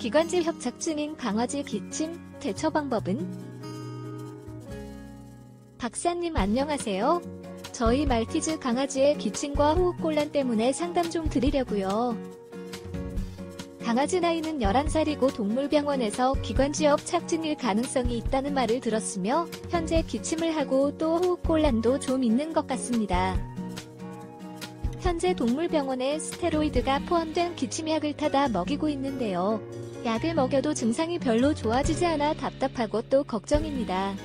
기관지 협착 중인 강아지 기침 대처 방법은? 박사님 안녕하세요. 저희 말티즈 강아지의 기침과 호흡곤란 때문에 상담 좀 드리려고요. 강아지 나이는 11살이고 동물병원에서 기관지 협착증일 가능성이 있다는 말을 들었으며 현재 기침을 하고 또 호흡곤란도 좀 있는 것 같습니다. 현재 동물병원에 스테로이드가 포함된 기침약을 타다 먹이고 있는데요. 약을 먹여도 증상이 별로 좋아지지 않아 답답하고 또 걱정입니다.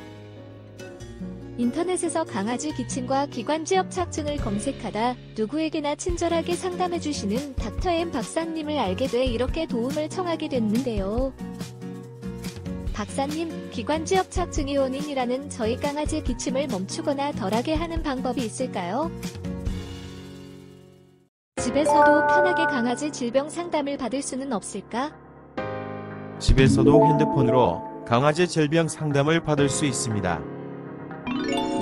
인터넷에서 강아지 기침과 기관지 협착증을 검색하다 누구에게나 친절하게 상담해주시는 닥터엠 박사님을 알게 돼 이렇게 도움을 청하게 됐는데요. 박사님, 기관지 협착증이 원인이라는 저희 강아지 기침을 멈추거나 덜하게 하는 방법이 있을까요? 집에서도 편하게 강아지 질병 상담을 받을 수는 없을까? 집에서도 핸드폰으로 강아지 질병 상담을 받을 수 있습니다.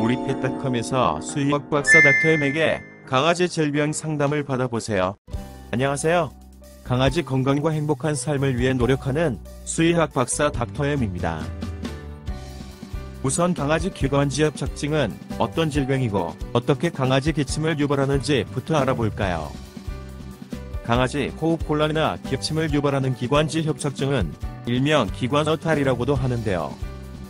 우리 펫닷컴에서 수의학 박사 닥터엠에게 강아지 질병 상담을 받아보세요. 안녕하세요. 강아지 건강과 행복한 삶을 위해 노력하는 수의학 박사 닥터엠입니다. 우선 강아지 기관지 협착증은 어떤 질병이고 어떻게 강아지 기침을 유발하는지부터 알아볼까요? 강아지 호흡곤란이나 기침을 유발하는 기관지 협착증은 일명 기관어탈이라고도 하는데요.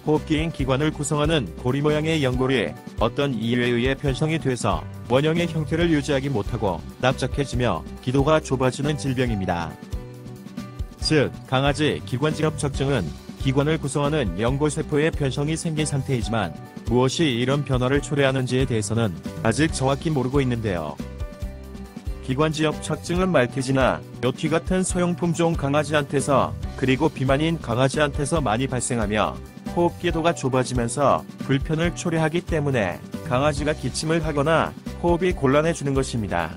호흡기인 기관을 구성하는 고리 모양의 연골이 어떤 이유에 의해 변성이 돼서 원형의 형태를 유지하기 못하고 납작해지며 기도가 좁아지는 질병입니다. 즉, 강아지 기관지 협착증은 기관을 구성하는 연골세포의 변성이 생긴 상태이지만 무엇이 이런 변화를 초래하는지에 대해서는 아직 정확히 모르고 있는데요. 기관지 협착증은 말티즈나 요티 같은 소형품종 강아지한테서 그리고 비만인 강아지한테서 많이 발생하며 호흡기도가 좁아지면서 불편을 초래하기 때문에 강아지가 기침을 하거나 호흡이 곤란해지는 것입니다.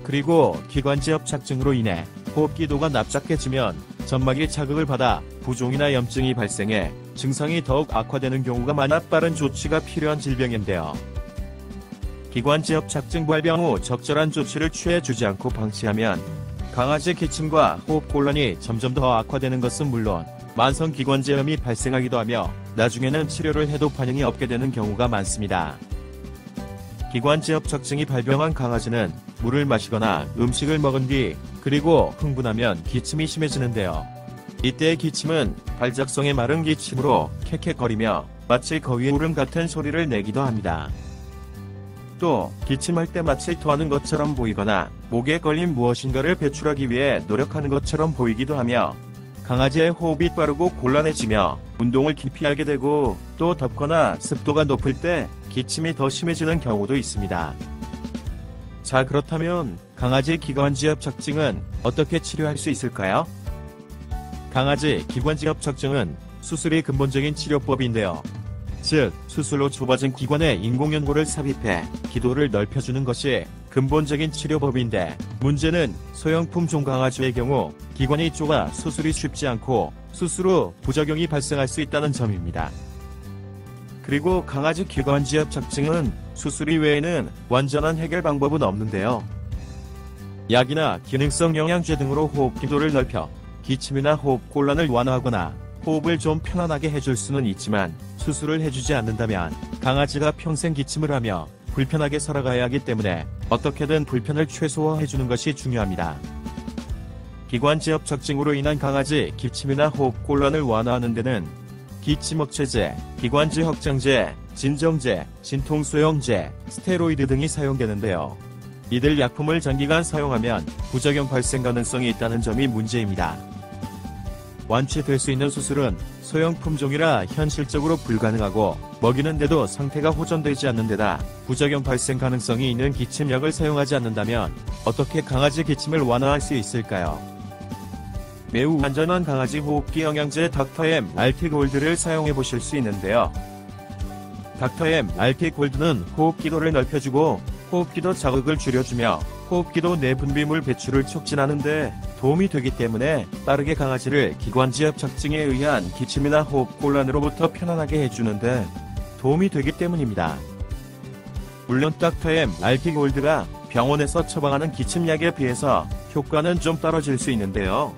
그리고 기관지 협착증으로 인해 호흡기도가 납작해지면 점막이 자극을 받아 부종이나 염증이 발생해 증상이 더욱 악화되는 경우가 많아 빠른 조치가 필요한 질병인데요. 기관지 협착증 발병 후 적절한 조치를 취해주지 않고 방치하면 강아지 기침과 호흡곤란이 점점 더 악화되는 것은 물론 만성기관지염이 발생하기도 하며 나중에는 치료를 해도 반응이 없게 되는 경우가 많습니다. 기관지 협착증이 발병한 강아지는 물을 마시거나 음식을 먹은 뒤 그리고 흥분하면 기침이 심해지는데요. 이때의 기침은 발작성의 마른 기침으로 캑캑거리며 마치 거위의 울음 같은 소리를 내기도 합니다. 또 기침할 때 마치 토하는 것처럼 보이거나 목에 걸린 무엇인가를 배출하기 위해 노력하는 것처럼 보이기도 하며 강아지의 호흡이 빠르고 곤란해지며 운동을 기피하게 되고 또 덥거나 습도가 높을 때 기침이 더 심해지는 경우도 있습니다. 자, 그렇다면 강아지 기관지 협착증은 어떻게 치료할 수 있을까요? 강아지 기관지 협착증은 수술이 근본적인 치료법인데요. 즉, 수술로 좁아진 기관에 인공연골을 삽입해 기도를 넓혀주는 것이 근본적인 치료법인데 문제는 소형품종 강아지의 경우 기관이 좁아 수술이 쉽지 않고 수술 후 부작용이 발생할 수 있다는 점입니다. 그리고 강아지 기관지 협착증은 수술 이외에는 완전한 해결 방법은 없는데요. 약이나 기능성 영양제 등으로 호흡기도를 넓혀 기침이나 호흡곤란을 완화하거나 호흡을 좀 편안하게 해줄 수는 있지만 수술을 해주지 않는다면 강아지가 평생 기침을 하며 불편하게 살아가야 하기 때문에 어떻게든 불편을 최소화해주는 것이 중요합니다. 기관지 협착증으로 인한 강아지 기침이나 호흡곤란을 완화하는 데는 기침억제제, 기관지 확장제, 진정제, 진통소형제, 스테로이드 등이 사용되는데요. 이들 약품을 장기간 사용하면 부작용 발생 가능성이 있다는 점이 문제입니다. 완치될 수 있는 수술은 소형품종이라 현실적으로 불가능하고 먹이는데도 상태가 호전되지 않는 데다 부작용 발생 가능성이 있는 기침약을 사용하지 않는다면 어떻게 강아지 기침을 완화할 수 있을까요? 매우 안전한 강아지 호흡기 영양제 닥터엠 알티골드를 사용해 보실 수 있는데요. 닥터엠 알티골드는 호흡기도를 넓혀주고 호흡기도 자극을 줄여주며 호흡기도 내 분비물 배출을 촉진하는 데 도움이 되기 때문에 빠르게 강아지를 기관지 협착증에 의한 기침이나 호흡곤란으로부터 편안하게 해주는데 도움이 되기 때문입니다. 물론 닥터엠 알티골드가 병원에서 처방하는 기침약에 비해서 효과는 좀 떨어질 수 있는데요.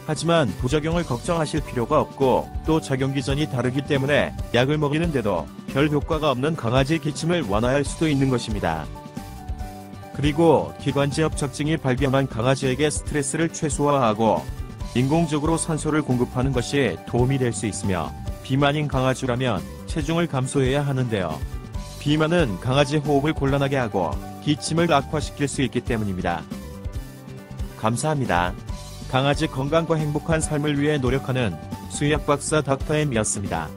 하지만 부작용을 걱정하실 필요가 없고 또 작용 기전이 다르기 때문에 약을 먹이는데도 별 효과가 없는 강아지 기침을 완화할 수도 있는 것입니다. 그리고 기관지 협착증이 발병한 강아지에게 스트레스를 최소화하고 인공적으로 산소를 공급하는 것이 도움이 될 수 있으며 비만인 강아지라면 체중을 감소해야 하는데요. 비만은 강아지 호흡을 곤란하게 하고 기침을 악화시킬 수 있기 때문입니다. 감사합니다. 강아지 건강과 행복한 삶을 위해 노력하는 수의학 박사 닥터 M이었습니다.